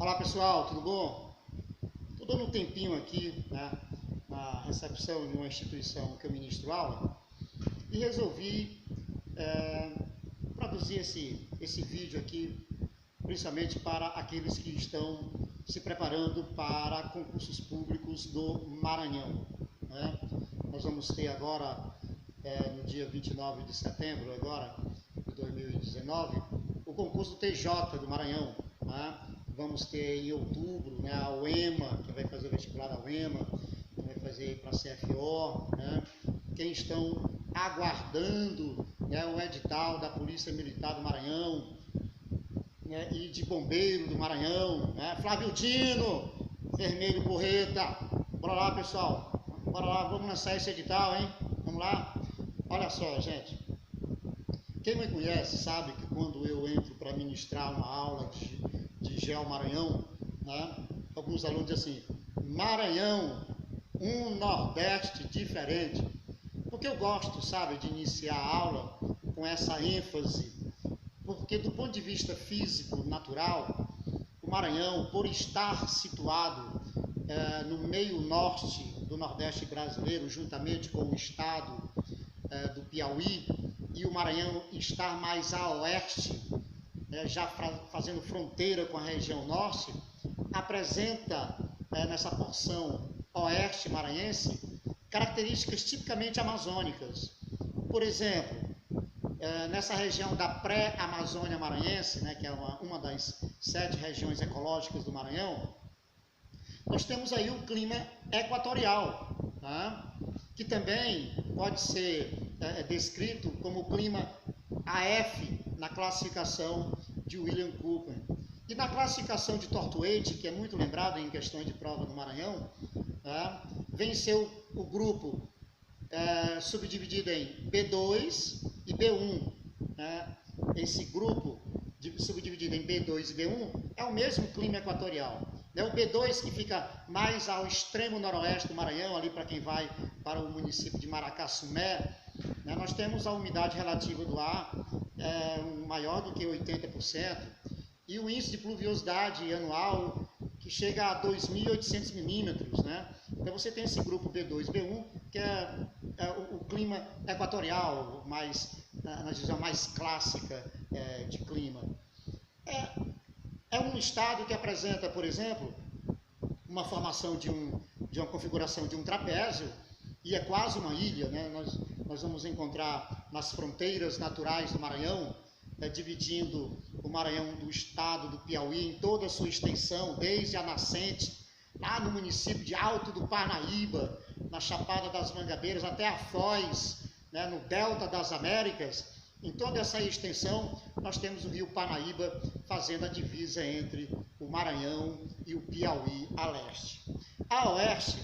Olá pessoal, tudo bom? Estou dando um tempinho aqui, né, na recepção de uma instituição que eu ministro aula e resolvi produzir esse vídeo aqui, principalmente para aqueles que estão se preparando para concursos públicos do Maranhão, né? Nós vamos ter agora, no dia 29 de setembro agora, de 2019, o concurso do TJ do Maranhão, né? Vamos ter em outubro, né, a UEMA, que vai fazer o vestibular da UEMA, que vai fazer para a CFO, né? Quem estão aguardando, né, o edital da Polícia Militar do Maranhão, né, e de Bombeiro do Maranhão, né? Flávio Dino, Vermelho Porreta, bora lá pessoal, bora lá, vamos lançar esse edital, hein? Vamos lá? Olha só, gente, quem me conhece sabe que quando eu entro para ministrar uma aula de Geo Maranhão, né, alguns alunos dizem assim: Maranhão, um Nordeste diferente. Porque eu gosto, sabe, de iniciar a aula com essa ênfase, porque do ponto de vista físico, natural, o Maranhão, por estar situado no meio norte do Nordeste brasileiro, juntamente com o estado do Piauí, e o Maranhão estar mais a oeste, já fazendo fronteira com a região norte, apresenta nessa porção oeste maranhense características tipicamente amazônicas. Por exemplo, nessa região da pré-Amazônia maranhense, né, que é uma das 7 regiões ecológicas do Maranhão, nós temos aí o clima equatorial, tá? Que também pode ser descrito como o clima AF na classificação de William Cooper. E na classificação de Tortuete, que é muito lembrado em questões de prova do Maranhão, venceu o grupo subdividido em B2 e B1. Esse grupo subdividido em B2 e B1 é o mesmo clima equatorial. O B2 que fica mais ao extremo noroeste do Maranhão, ali para quem vai para o município de Maracassumé, nós temos a umidade relativa do ar maior do que 80% e o índice de pluviosidade anual que chega a 2.800 milímetros, né? Então você tem esse grupo B2 e B1, que é o clima equatorial, na divisão mais clássica de clima. É um estado que apresenta, por exemplo, uma formação de uma configuração de um trapézio, e é quase uma ilha, né? Nós vamos encontrar nas fronteiras naturais do Maranhão, dividindo o Maranhão do estado do Piauí em toda a sua extensão, desde a nascente, lá no município de Alto do Parnaíba, na Chapada das Mangabeiras, até a Foz, né, no Delta das Américas. Em toda essa extensão, nós temos o rio Parnaíba fazendo a divisa entre o Maranhão e o Piauí a leste. A oeste,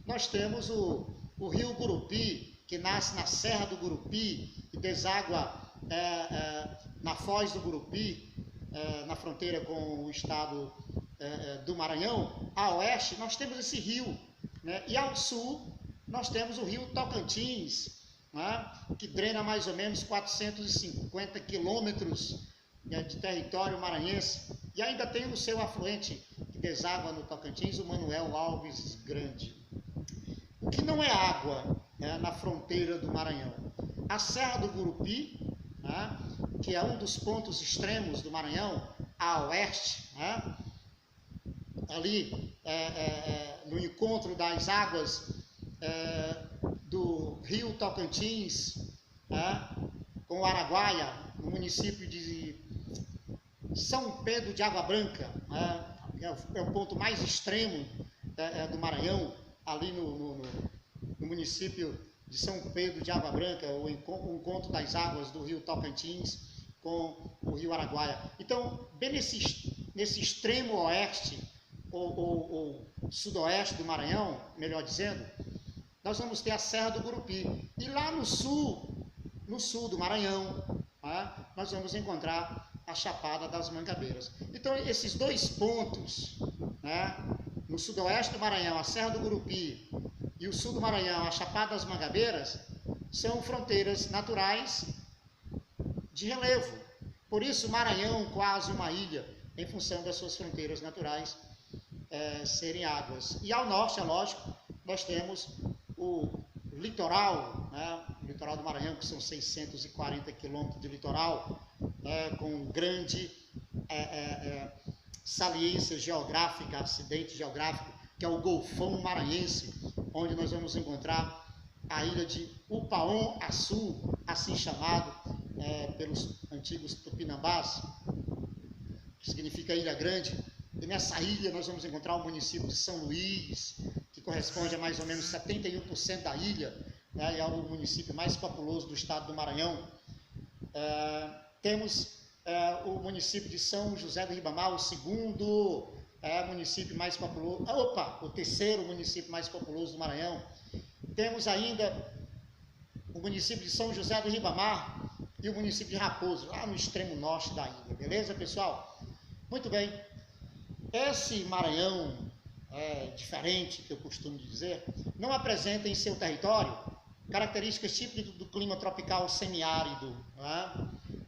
nós temos o rio Gurupi, que nasce na Serra do Gurupi e deságua na Foz do Gurupi, na fronteira com o estado do Maranhão. A oeste, nós temos esse rio, né? E ao sul, nós temos o rio Tocantins, né, que drena mais ou menos 450 quilômetros de território maranhense, e ainda tem o seu afluente que deságua no Tocantins, o Manuel Alves Grande. O que não é água na fronteira do Maranhão? A Serra do Gurupi, né, que é um dos pontos extremos do Maranhão, a oeste, né, ali no encontro das águas do rio Tocantins, com o Araguaia, no município de São Pedro de Água Branca, é o ponto mais extremo do Maranhão, ali no município de São Pedro de Água Branca, o encontro das águas do rio Tocantins com o rio Araguaia. Então, bem nesse extremo oeste, ou sudoeste do Maranhão, melhor dizendo, nós vamos ter a Serra do Gurupi. E lá no sul do Maranhão, nós vamos encontrar a Chapada das Mangabeiras. Então, esses dois pontos, no sudoeste do Maranhão, a Serra do Gurupi, e o sul do Maranhão, a Chapada das Mangabeiras, são fronteiras naturais de relevo. Por isso, Maranhão, quase uma ilha, em função das suas fronteiras naturais serem águas. E ao norte, é lógico, nós temos o litoral, né? O litoral do Maranhão, que são 640 quilômetros de litoral, com grande saliência geográfica, acidente geográfico, que é o Golfão Maranhense, onde nós vamos encontrar a ilha de Upaon-Açu, assim chamado pelos antigos tupinambás, que significa Ilha Grande. E nessa ilha nós vamos encontrar o município de São Luís, que corresponde a mais ou menos 71% da ilha, né, e é o município mais populoso do estado do Maranhão. Temos o município de São José do Ribamar, o segundo município mais populoso, o terceiro município mais populoso do Maranhão. Temos ainda o município de São José do Ribamar e o município de Raposo, lá no extremo norte da ilha, beleza, pessoal? Muito bem. Esse Maranhão diferente, que eu costumo dizer, não apresenta em seu território características típicas do clima tropical semiárido.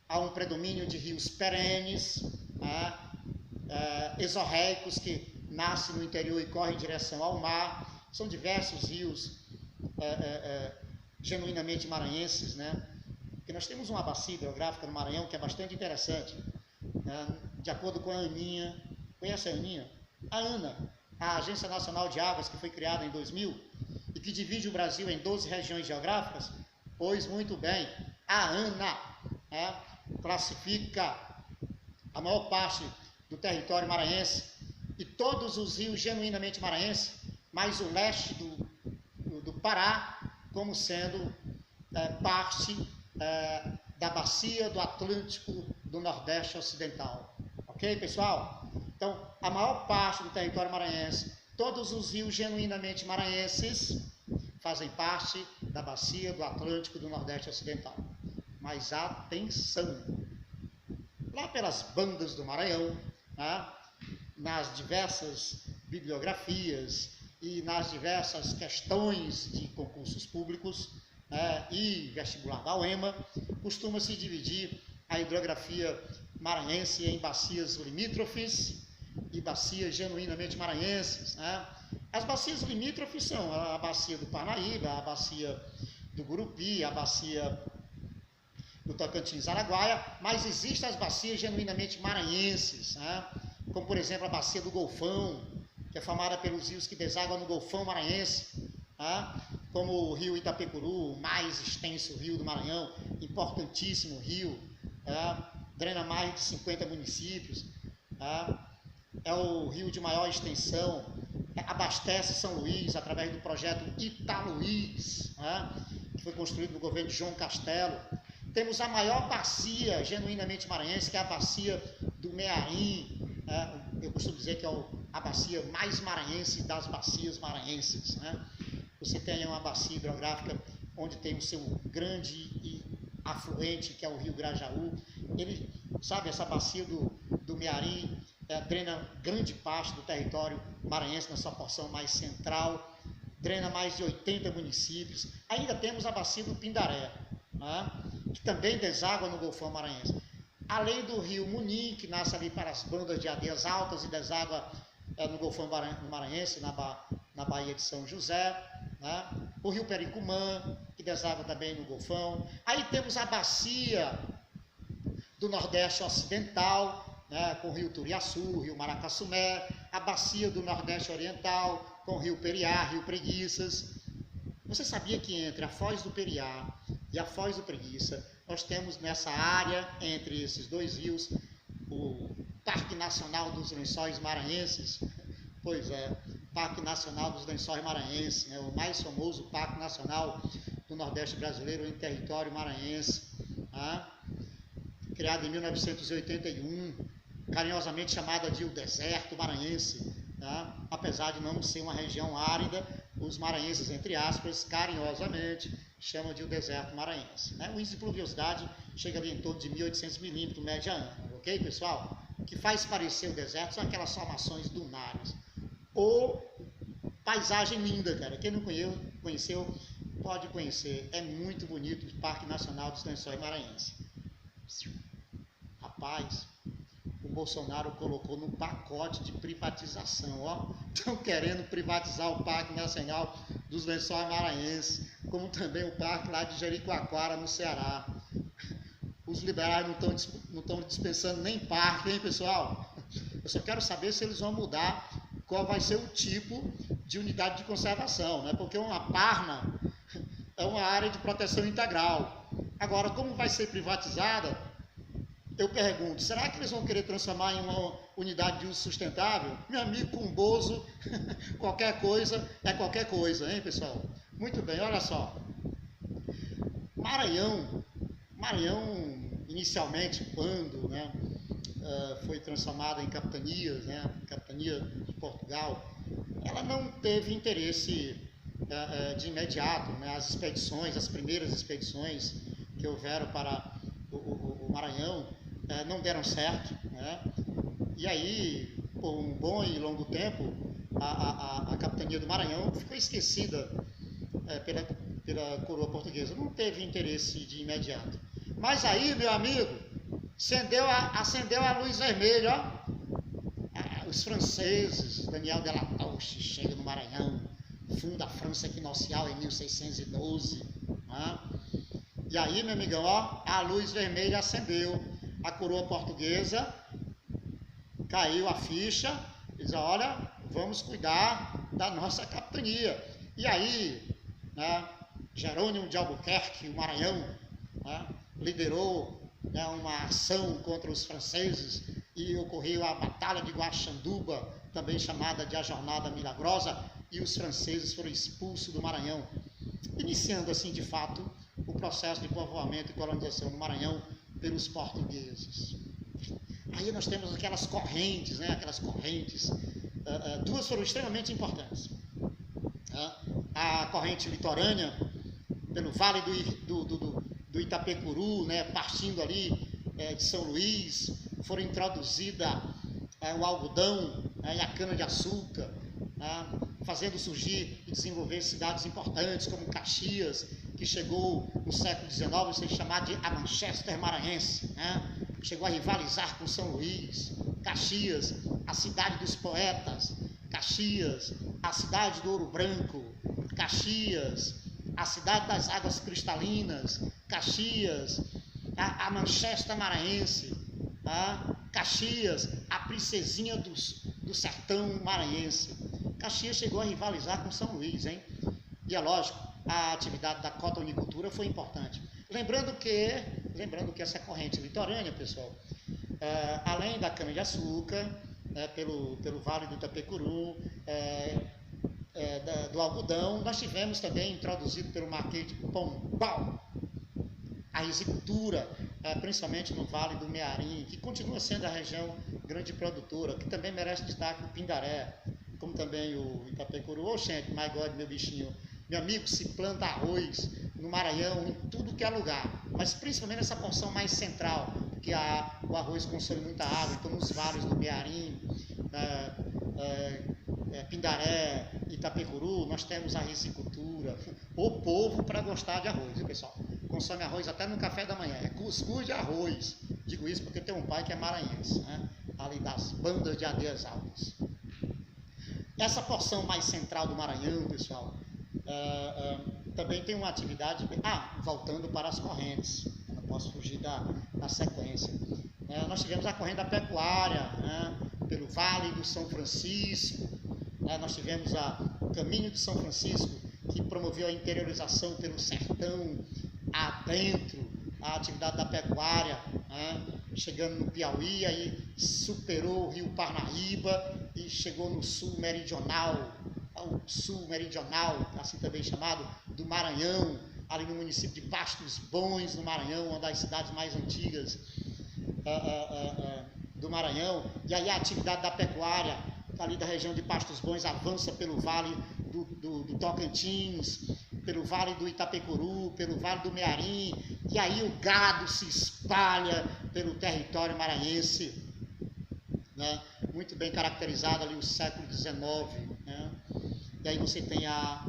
Há um predomínio de rios perenes, exorreicos, que nascem no interior e correm em direção ao mar. São diversos rios genuinamente maranhenses, né? Porque nós temos uma bacia hidrográfica no Maranhão que é bastante interessante, de acordo com a Aninha. Conhece a Aninha? A ANA, a Agência Nacional de Águas, que foi criada em 2000 e que divide o Brasil em 12 regiões geográficas. Pois muito bem, a ANA classifica a maior parte do território maranhense e todos os rios genuinamente maranhenses, mais o leste do Pará, como sendo parte da bacia do Atlântico do Nordeste Ocidental. Ok, pessoal? Então, a maior parte do território maranhense, todos os rios genuinamente maranhenses fazem parte da bacia do Atlântico do Nordeste Ocidental. Mas atenção! Lá pelas bandas do Maranhão, nas diversas bibliografias e nas diversas questões de concursos públicos e vestibular da UEMA, costuma-se dividir a hidrografia maranhense em bacias limítrofes e bacias genuinamente maranhenses. As bacias limítrofes são a bacia do Parnaíba, a bacia do Gurupi, a bacia do Tocantins-Araguaia, mas existem as bacias genuinamente maranhenses, como por exemplo a bacia do Golfão, que é formada pelos rios que desaguam no Golfão Maranhense, como o rio Itapecuru, o mais extenso rio do Maranhão, importantíssimo rio, drena mais de 50 municípios, é o rio de maior extensão, abastece São Luís através do projeto Italuís, que foi construído no governo de João Castelo. Temos a maior bacia genuinamente maranhense, que é a bacia do Mearim. Eu costumo dizer que é a bacia mais maranhense das bacias maranhenses. Você tem uma bacia hidrográfica onde tem o seu grande afluente, que é o rio Grajaú. Ele, sabe, essa bacia do Mearim drena grande parte do território maranhense na sua porção mais central, drena mais de 80 municípios. Ainda temos a bacia do Pindaré, que também deságua no Golfão Maranhense. Além do rio Munim, que nasce ali para as bandas de Adeias Altas e deságua no Golfão Maranhense, na Baía de São José, o rio Pericumã, que deságua também no Golfão. Aí temos a bacia do Nordeste Ocidental, com o rio Turiaçu, o rio Maracaçumé, a bacia do Nordeste Oriental, com o rio Periá, rio Preguiças. Você sabia que entre a Foz do Periá e a Foz do Preguiça, nós temos nessa área, entre esses dois rios, o Parque Nacional dos Lençóis Maranhenses? Pois é, Parque Nacional dos Lençóis Maranhenses, o mais famoso Parque Nacional do Nordeste brasileiro em território maranhense, criado em 1981, carinhosamente chamada de o Deserto Maranhense, apesar de não ser uma região árida, os maranhenses, entre aspas, carinhosamente chamam de o Deserto Maranhense. O índice de pluviosidade chega ali em torno de 1.800 milímetros média ano, ok, pessoal? O que faz parecer o deserto são aquelas formações dunares. Ou paisagem linda, cara. Quem não conheceu, pode conhecer. É muito bonito o Parque Nacional dos Lençóis Maranhenses. Rapaz, Rapaz, o Bolsonaro colocou no pacote de privatização, ó. Estão querendo privatizar o Parque Nacional dos Lençóis Maranhenses, como também o parque lá de Jericoacoara, no Ceará. Os liberais não estão dispensando nem parque, hein, pessoal? Eu só quero saber se eles vão mudar qual vai ser o tipo de unidade de conservação, né? Porque uma parna é uma área de proteção integral. Agora, como vai ser privatizada, eu pergunto, será que eles vão querer transformar em uma unidade de uso sustentável? Meu amigo, com Bozo, qualquer coisa é qualquer coisa, hein, pessoal? Muito bem, olha só. Maranhão, inicialmente, quando, né, foi transformada em capitanias, né, capitania de Portugal, ela não teve interesse de imediato, né, as primeiras expedições que houveram para o Maranhão não deram certo, né, e aí, por um bom e longo tempo, a capitania do Maranhão ficou esquecida pela coroa portuguesa, não teve interesse de imediato. Mas aí, meu amigo, acendeu a luz vermelha, ó. Os franceses, Daniel de la Touche, chega no Maranhão, funda a França Equinocial em 1612. Né? E aí, meu amigão, ó, a luz vermelha acendeu, a coroa portuguesa, caiu a ficha, diz, olha, vamos cuidar da nossa capitania. E aí, né, Jerônimo de Albuquerque, o Maranhão, né, liderou, né, uma ação contra os franceses e ocorreu a Batalha de Guaxanduba, também chamada de a Jornada Milagrosa, e os franceses foram expulsos do Maranhão, iniciando assim de fato o processo de povoamento e colonização no Maranhão pelos portugueses. Aí nós temos aquelas correntes, né, duas foram extremamente importantes. A corrente litorânea, pelo Vale do Itapecuru, né, partindo ali de São Luís, foram introduzidas o algodão, e a cana-de-açúcar, fazendo surgir e desenvolver cidades importantes como Caxias, que chegou no século XIX a ser chamada de a Manchester Maranhense, né? Chegou a rivalizar com São Luís. Caxias, a cidade dos poetas. Caxias, a cidade do ouro branco. Caxias, a cidade das águas cristalinas. Caxias, a Manchester Maranhense. Caxias, a princesinha do sertão maranhense. Caxias chegou a rivalizar com São Luís, hein? E é lógico, a atividade da cotonicultura foi importante. Lembrando que essa corrente litorânea, pessoal, além da cana-de-açúcar, pelo Vale do Itapecuru, do algodão, nós tivemos também, introduzido pelo Marquês de Pombal, a risicultura, principalmente no Vale do Mearim, que continua sendo a região grande produtora, que também merece destaque o Pindaré, como também o Itapecuru. Oxente, my God, meu bichinho, meu amigo, se planta arroz no Maranhão, em tudo que é lugar, mas principalmente nessa porção mais central, porque o arroz consome muita água, então nos vales do Mearim, Pindaré, Itapecuru, nós temos a risicultura, o povo para gostar de arroz, viu, pessoal? Consome arroz até no café da manhã, é cuscuz de arroz. Digo isso porque tem um pai que é maranhense, né? Ali das bandas de Aldeias Altas. Essa porção mais central do Maranhão, pessoal, também tem uma atividade... voltando para as correntes, eu não posso fugir da sequência. Nós tivemos a corrente da pecuária, né? Pelo Vale do São Francisco, nós tivemos o Caminho de São Francisco, que promoveu a interiorização pelo sertão adentro, a atividade da pecuária, chegando no Piauí, aí superou o rio Parnaíba e chegou no sul meridional, assim também chamado, do Maranhão, ali no município de Pastos Bons, no Maranhão, uma das cidades mais antigas do Maranhão. E aí a atividade da pecuária, ali da região de Pastos Bons, avança pelo Vale do Tocantins, pelo Vale do Itapecuru, pelo Vale do Mearim, e aí o gado se espalha pelo território maranhense, né? Muito bem caracterizado ali o século XIX, né? E aí você tem a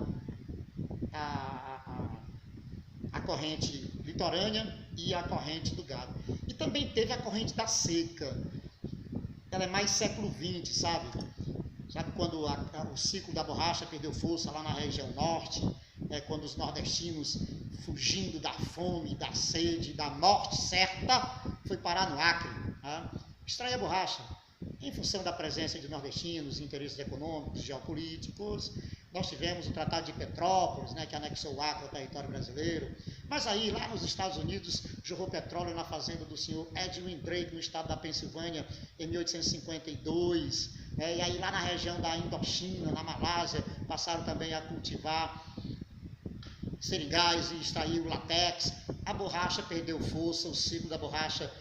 corrente litorânea, e a corrente do gado. E também teve a corrente da seca. Ela é mais século XX, sabe? Sabe quando o ciclo da borracha perdeu força lá na região norte, quando os nordestinos, fugindo da fome, da sede, da morte certa, foi parar no Acre, né? Extrair a borracha. Em função da presença de nordestinos, interesses econômicos, geopolíticos, nós tivemos o Tratado de Petrópolis, né, que anexou o Acre ao território brasileiro. Mas aí, lá nos Estados Unidos, jorrou petróleo na fazenda do senhor Edwin Drake, no estado da Pensilvânia, em 1852. E aí, lá na região da Indochina, na Malásia, passaram também a cultivar seringais e extrair o látex. A borracha perdeu força, o ciclo da borracha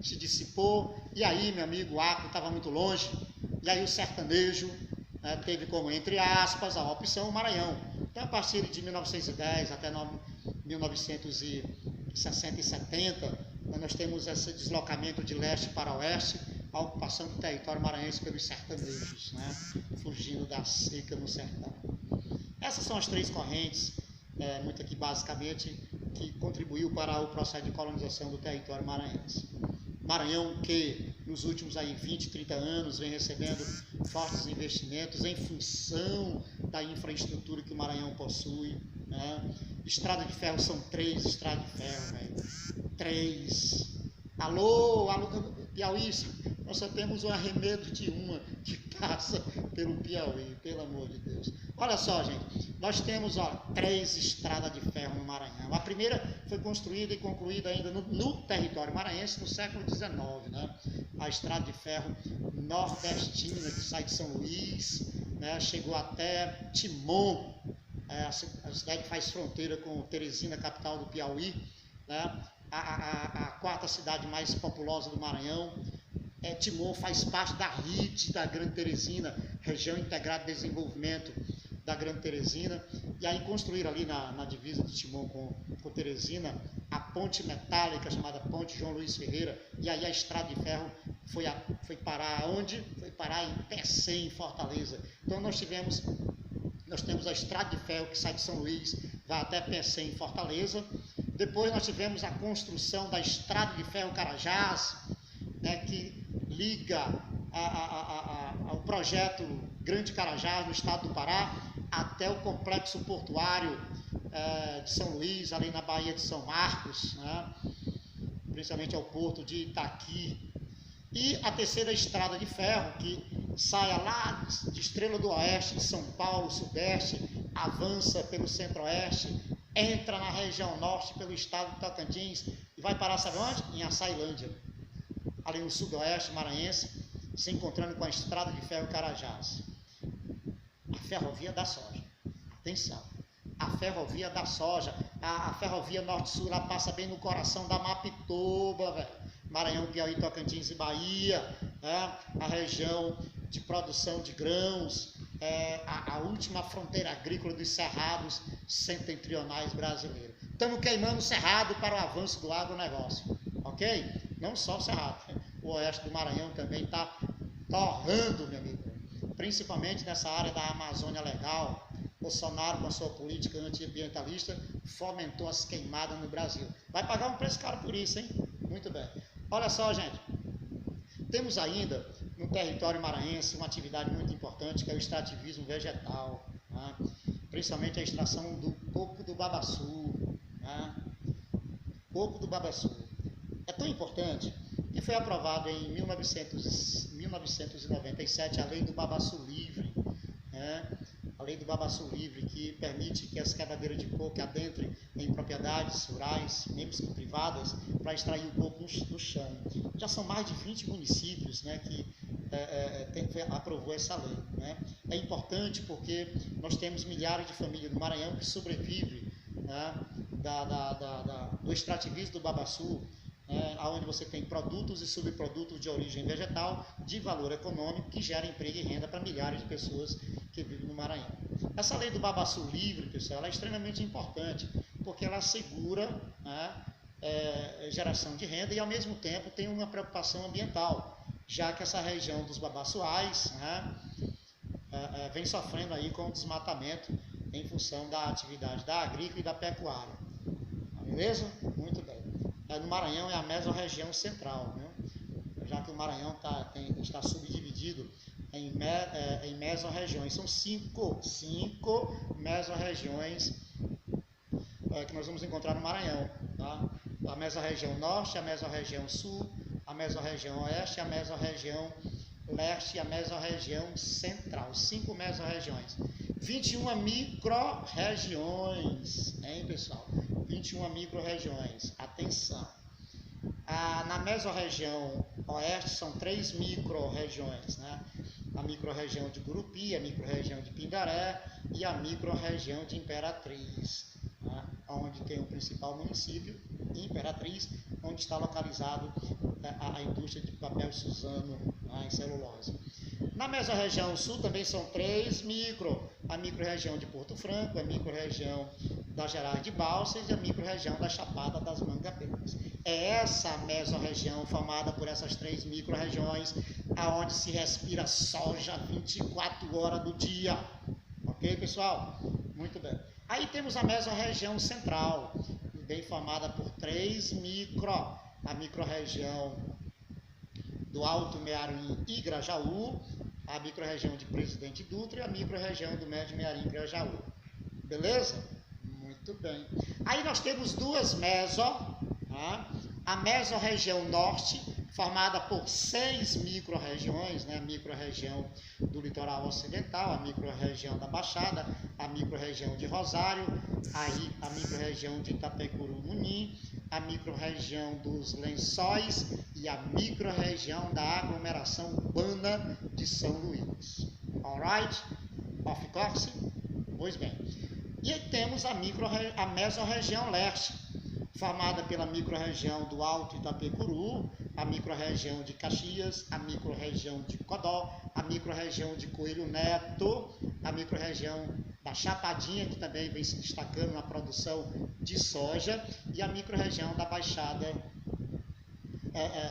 se dissipou, e aí, meu amigo, o Acre estava muito longe, e aí o sertanejo teve como, entre aspas, a opção Maranhão. Então, a partir de 1910 até 1960 e 70, nós temos esse deslocamento de leste para oeste, a ocupação do território maranhense pelos sertanejos, né, fugindo da seca no sertão. Essas são as três correntes, muito aqui basicamente, que contribuiu para o processo de colonização do território maranhense. Maranhão que nos últimos 20, 30 anos vem recebendo fortes investimentos em função da infraestrutura que o Maranhão possui, né? Estrada de ferro, são 3 estradas de ferro, velho. 3. Alô, Piauí, nós só temos um arremedo de uma que passa pelo Piauí, pelo amor de Deus. Olha só, gente, nós temos 3 estradas de ferro no Maranhão. A primeira foi construída e concluída ainda no território maranhense no século XIX, né? A estrada de ferro nordestina, que sai de São Luís, né? Chegou até Timon, a cidade que faz fronteira com Teresina, capital do Piauí, né? A quarta cidade mais populosa do Maranhão. Timon faz parte da RIT da Grande Teresina, Região Integrada de Desenvolvimento da Grande Teresina, e aí construíram ali na divisa de Timon com Teresina a ponte metálica chamada Ponte João Luiz Ferreira, e aí a estrada de ferro foi parar onde? Foi parar em Pecém, em Fortaleza. Então nós temos a estrada de ferro que sai de São Luís, vai até Pecém, em Fortaleza. Depois nós tivemos a construção da estrada de ferro Carajás, né, que liga ao projeto Grande Carajás, no estado do Pará, até o complexo portuário de São Luís, ali na Baía de São Marcos, né, principalmente ao porto de Itaqui. E a terceira estrada de ferro, que sai lá de Estrela do Oeste, de São Paulo, Sudeste, avança pelo Centro-Oeste, entra na região Norte pelo estado de Tocantins e vai parar, sabe onde? Em Açailândia, ali no Sudoeste maranhense, se encontrando com a estrada de ferro Carajás. A ferrovia da soja. Atenção, a ferrovia da soja, a ferrovia Norte-Sul, ela passa bem no coração da Mapitoba, velho. Maranhão, Piauí, Tocantins e Bahia, né? A região de produção de grãos, a última fronteira agrícola dos cerrados setentrionais brasileiros. Estamos queimando o cerrado para o avanço do agronegócio, ok? Não só o cerrado, o oeste do Maranhão também está torrando, meu amigo, principalmente nessa área da Amazônia Legal. Bolsonaro, com a sua política antiambientalista, fomentou as queimadas no Brasil. Vai pagar um preço caro por isso, hein? Muito bem. Olha só, gente, temos ainda no território maranhense uma atividade muito importante, que é o extrativismo vegetal, né? Principalmente a extração do coco do babaçu, né? Coco do babaçu. É tão importante que foi aprovado em 1997 a Lei do Babaçu Livre, né? A Lei do Babaçu Livre, que permite que as quebradeiras de coco adentrem em propriedades rurais, mesmo que privadas, para extrair o coco no chão. Já são mais de 20 municípios, né, que aprovou essa lei, né? É importante porque nós temos milhares de famílias no Maranhão que sobrevivem, né, do extrativismo do babaçu, onde você tem produtos e subprodutos de origem vegetal de valor econômico que gera emprego e renda para milhares de pessoas que vivem no Maranhão. Essa lei do babaçu livre, pessoal, ela é extremamente importante porque ela assegura, né, geração de renda e ao mesmo tempo tem uma preocupação ambiental, já que essa região dos babaçuais, né, vem sofrendo aí com o desmatamento em função da atividade da agrícola e da pecuária. Beleza? Muito bem. no Maranhão é a mesorregião central, né? Já que o Maranhão está subdividido em mesorregiões. São cinco mesorregiões que nós vamos encontrar no Maranhão. Tá? A mesorregião norte, a mesorregião sul, a mesorregião oeste, a mesorregião leste e a mesorregião central. 5 mesorregiões. 21 micro-regiões, hein, pessoal? 21 micro-regiões. Atenção. Na mesorregião oeste são 3 micro-regiões, né? A micro-região de Gurupi, a micro-região de Pindaré e a micro-região de Imperatriz, né? Onde tem o principal município, Imperatriz, onde está localizado a indústria de papel Suzano, né, em celulose. Na mesorregião sul também são 3 a micro-região de Porto Franco, a micro-região da Gerais de Balsas e a micro-região da Chapada das Mangabeiras. É essa mesorregião formada por essas 3 micro-regiões, aonde se respira soja 24 horas do dia. Ok, pessoal? Muito bem. Aí temos a mesorregião central, bem formada por 3 a micro-região do Alto Mearim e Grajaú, a micro-região de Presidente Dutra e a micro-região do Médio Mearim e Grajaú. Beleza? Muito bem. Aí nós temos duas tá? A mesorregião norte, formada por 6 micro-regiões, né? A micro-região do litoral ocidental, a micro-região da Baixada, a micro-região de Rosário, aí a micro-região de Itapecuru-Munim, a micro-região dos Lençóis e a micro-região da aglomeração urbana de São Luís. Alright? Of course? Pois bem. E aí temos a mesorregião leste, formada pela micro-região do Alto Itapecuru, a micro-região de Caxias, a micro-região de Codó, a micro-região de Coelho Neto, a micro-região da Chapadinha, que também vem se destacando na produção de soja, e a micro-região da Baixada,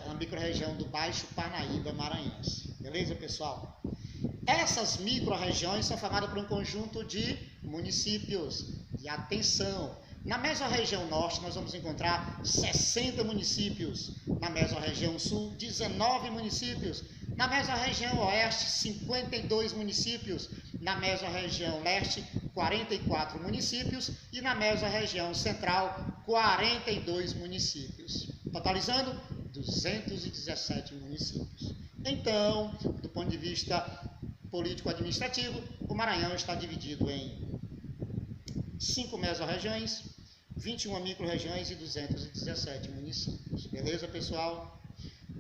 a micro-região do Baixo Parnaíba Maranhense. Beleza, pessoal? Essas micro-regiões são formadas por um conjunto de municípios. E atenção! Na mesorregião norte, nós vamos encontrar 60 municípios. Na mesorregião sul, 19 municípios. Na mesorregião oeste, 52 municípios. Na mesorregião leste, 44 municípios. E na mesorregião central, 42 municípios. Totalizando 217 municípios. Então, do ponto de vista político-administrativo, o Maranhão está dividido em 5 mesorregiões, 21 micro-regiões e 217 municípios. Beleza, pessoal?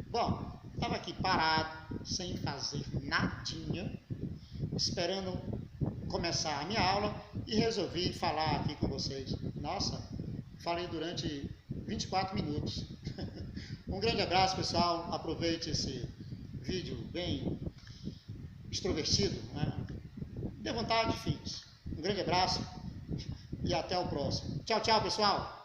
Bom, estava aqui parado, sem fazer nadinha, esperando começar a minha aula e resolvi falar aqui com vocês. Nossa, falei durante 24 minutos. Um grande abraço, pessoal. Aproveite esse vídeo bem extrovertido, né? Dê vontade, filhos. Um grande abraço e até o próximo. Tchau, tchau, pessoal!